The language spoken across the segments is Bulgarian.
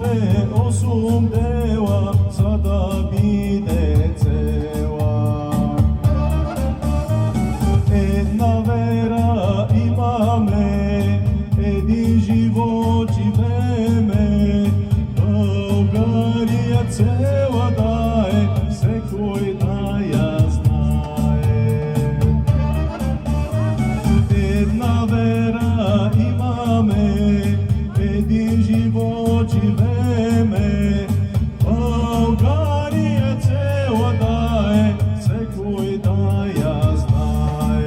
sve osum dela, sada bide cela. Една вера имаме, един живот живееме, България цела да е, всекой да я знае. Една вера имаме, един живот живееме, България цела да е, всекой да я знае.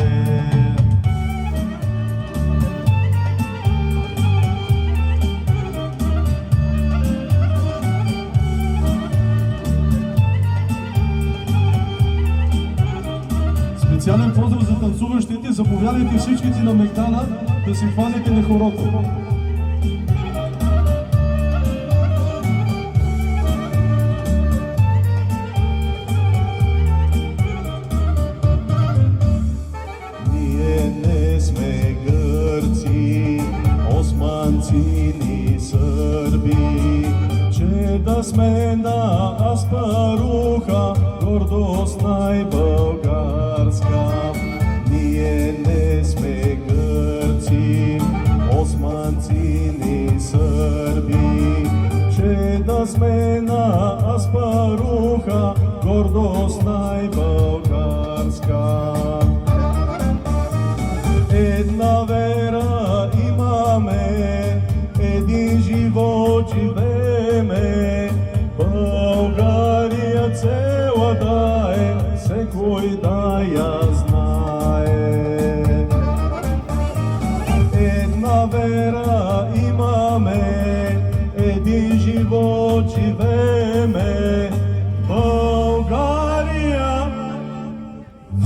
Специален поздрав за танцуващите, заповядайте всичките на мегдана да си хванете на хорото. Ние не сме гърци, османци ни сърби, че да сме на Аспаруха, гордост най-българска. Ние не сме гърци, османци ни сърби, че да сме на Аспаруха, гордост най-българска. Една вера имаме, един живот живееме, България цела да е, всекой да я знае. Една вера имаме, един живот живееме, България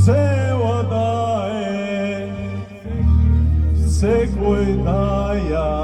цела да е, всекой да я